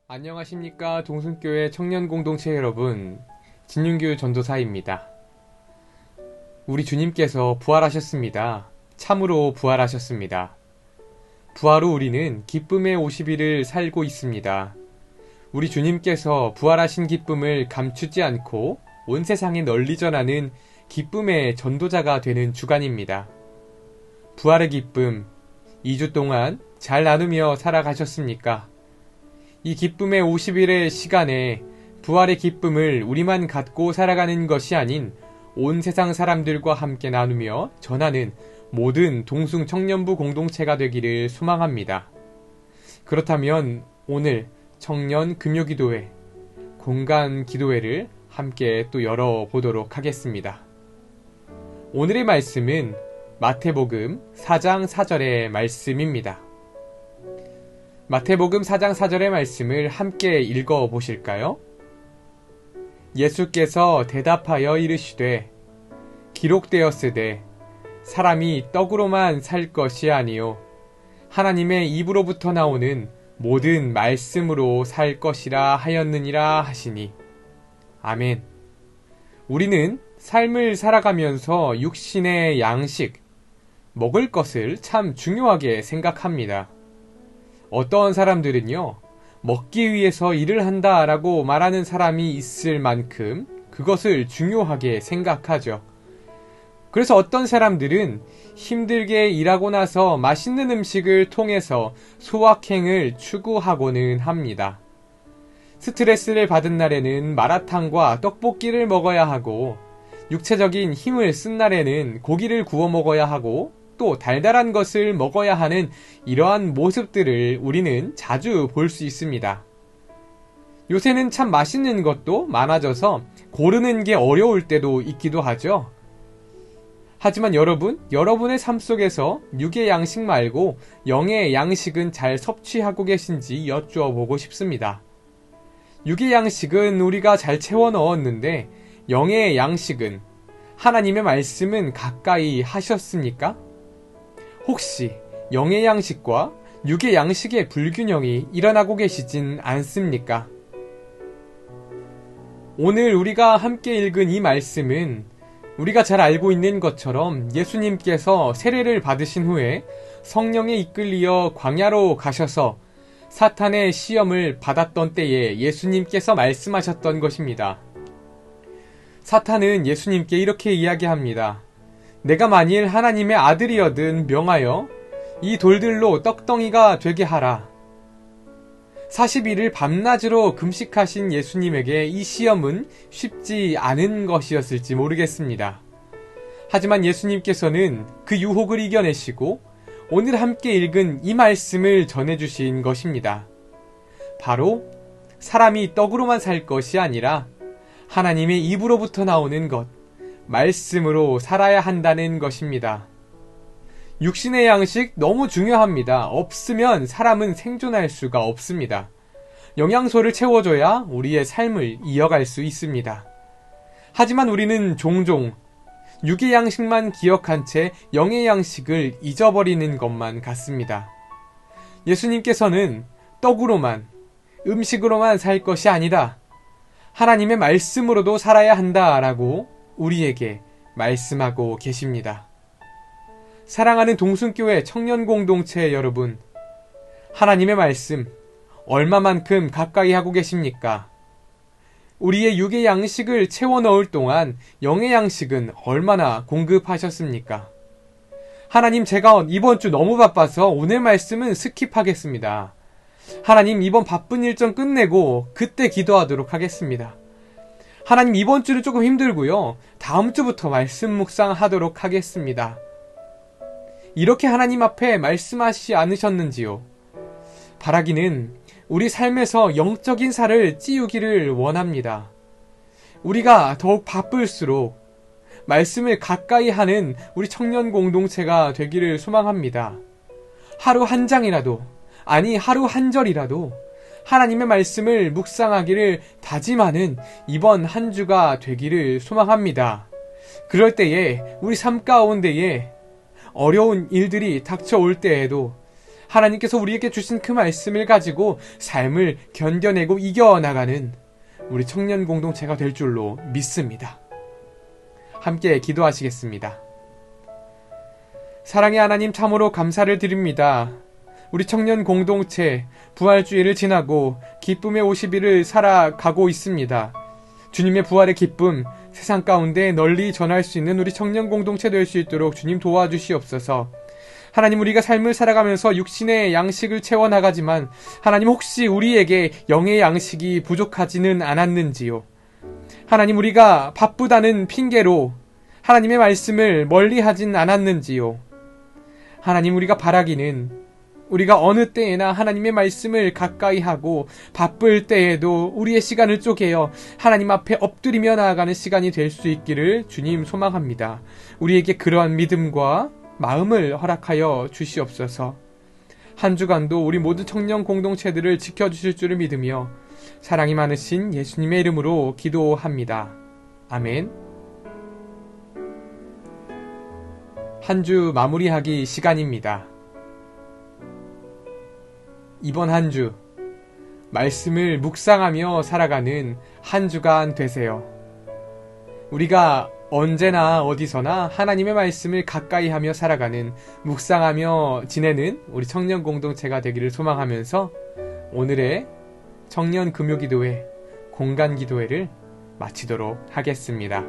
안녕하십니까 동순교회 청년공동체 여러분, 진윤규 전도사입니다. 우리 주님께서 부활하셨습니다. 참으로 부활하셨습니다. 부활 후 우리는 기쁨의 50일을 살고 있습니다. 우리 주님께서 부활하신 기쁨을 감추지 않고 온 세상에 널리 전하는 기쁨의 전도자가 되는 주간입니다. 부활의 기쁨, 2주 동안 잘 나누며 살아가셨습니까? 이 기쁨의 50일의 시간에 부활의 기쁨을 우리만 갖고 살아가는 것이 아닌 온 세상 사람들과 함께 나누며 전하는 모든 동숭 청년부 공동체가 되기를 소망합니다. 그렇다면 오늘 청년 금요기도회, 공간 기도회를 함께 또 열어보도록 하겠습니다. 오늘의 말씀은 마태복음 4장 4절의 말씀입니다. 마태복음 4장 4절의 말씀을 함께 읽어보실까요? 예수께서 대답하여 이르시되 기록되었으되 사람이 떡으로만 살 것이 아니요 하나님의 입으로부터 나오는 모든 말씀으로 살 것이라 하였느니라 하시니. 아멘. 우리는 삶을 살아가면서 육신의 양식, 먹을 것을 참 중요하게 생각합니다. 어떤 사람들은요, 먹기 위해서 일을 한다라고 말하는 사람이 있을 만큼 그것을 중요하게 생각하죠. 그래서 어떤 사람들은 힘들게 일하고 나서 맛있는 음식을 통해서 소확행을 추구하고는 합니다. 스트레스를 받은 날에는 마라탕과 떡볶이를 먹어야 하고, 육체적인 힘을 쓴 날에는 고기를 구워 먹어야 하고, 또 달달한 것을 먹어야 하는 이러한 모습들을 우리는 자주 볼 수 있습니다. 요새는 참 맛있는 것도 많아져서 고르는 게 어려울 때도 있기도 하죠. 하지만 여러분의 삶 속에서 육의 양식 말고 영의 양식은 잘 섭취하고 계신지 여쭈어보고 싶습니다. 육의 양식은 우리가 잘 채워 넣었는데 영의 양식은, 하나님의 말씀은 가까이 하셨습니까? 혹시 영의 양식과 육의 양식의 불균형이 일어나고 계시진 않습니까? 오늘 우리가 함께 읽은 이 말씀은 우리가 잘 알고 있는 것처럼 예수님께서 세례를 받으신 후에 성령에 이끌리어 광야로 가셔서 사탄의 시험을 받았던 때에 예수님께서 말씀하셨던 것입니다. 사탄은 예수님께 이렇게 이야기합니다. 내가 만일 하나님의 아들이여든 명하여 이 돌들로 떡덩이가 되게 하라. 40일을 밤낮으로 금식하신 예수님에게 이 시험은 쉽지 않은 것이었을지 모르겠습니다. 하지만 예수님께서는 그 유혹을 이겨내시고 오늘 함께 읽은 이 말씀을 전해주신 것입니다. 바로 사람이 떡으로만 살 것이 아니라 하나님의 입으로부터 나오는 것, 말씀으로 살아야 한다는 것입니다. 육신의 양식 너무 중요합니다. 없으면 사람은 생존할 수가 없습니다. 영양소를 채워줘야 우리의 삶을 이어갈 수 있습니다. 하지만 우리는 종종 육의 양식만 기억한 채 영의 양식을 잊어버리는 것만 같습니다. 예수님께서는 떡으로만, 음식으로만 살 것이 아니라 하나님의 말씀으로도 살아야 한다라고 우리에게 말씀하고 계십니다. 사랑하는 동순교회 청년공동체 여러분, 하나님의 말씀 얼마만큼 가까이 하고 계십니까? 우리의 육의 양식을 채워 넣을 동안 영의 양식은 얼마나 공급하셨습니까? 하나님, 제가 이번 주 너무 바빠서 오늘 말씀은 스킵하겠습니다. 하나님, 이번 바쁜 일정 끝내고 그때 기도하도록 하겠습니다. 하나님, 이번 주는 조금 힘들고요. 다음 주부터 말씀 묵상하도록 하겠습니다. 이렇게 하나님 앞에 말씀하시지 않으셨는지요? 바라기는 우리 삶에서 영적인 살을 찌우기를 원합니다. 우리가 더욱 바쁠수록 말씀을 가까이 하는 우리 청년 공동체가 되기를 소망합니다. 하루 한 장이라도, 아니 하루 한 절이라도 하나님의 말씀을 묵상하기를 다짐하는 이번 한 주가 되기를 소망합니다. 그럴 때에 우리 삶 가운데에 어려운 일들이 닥쳐올 때에도 하나님께서 우리에게 주신 그 말씀을 가지고 삶을 견뎌내고 이겨나가는 우리 청년 공동체가 될 줄로 믿습니다. 함께 기도하시겠습니다. 사랑의 하나님, 참으로 감사를 드립니다. 우리 청년 공동체 부활주의를 지나고 기쁨의 50일을 살아가고 있습니다. 주님의 부활의 기쁨 세상 가운데 널리 전할 수 있는 우리 청년 공동체 될 수 있도록 주님 도와주시옵소서. 하나님, 우리가 삶을 살아가면서 육신의 양식을 채워나가지만 하나님, 혹시 우리에게 영의 양식이 부족하지는 않았는지요? 하나님, 우리가 바쁘다는 핑계로 하나님의 말씀을 멀리하진 않았는지요? 하나님, 우리가 바라기는 우리가 어느 때에나 하나님의 말씀을 가까이 하고 바쁠 때에도 우리의 시간을 쪼개어 하나님 앞에 엎드리며 나아가는 시간이 될 수 있기를 주님 소망합니다. 우리에게 그러한 믿음과 마음을 허락하여 주시옵소서. 한 주간도 우리 모든 청년 공동체들을 지켜주실 줄을 믿으며 사랑이 많으신 예수님의 이름으로 기도합니다. 아멘. 한 주 마무리하기 시간입니다. 이번 한 주 말씀을 묵상하며 살아가는 한 주간 되세요. 우리가 언제나 어디서나 하나님의 말씀을 가까이 하며 살아가는, 묵상하며 지내는 우리 청년 공동체가 되기를 소망하면서 오늘의 청년 금요기도회, 공간기도회를 마치도록 하겠습니다.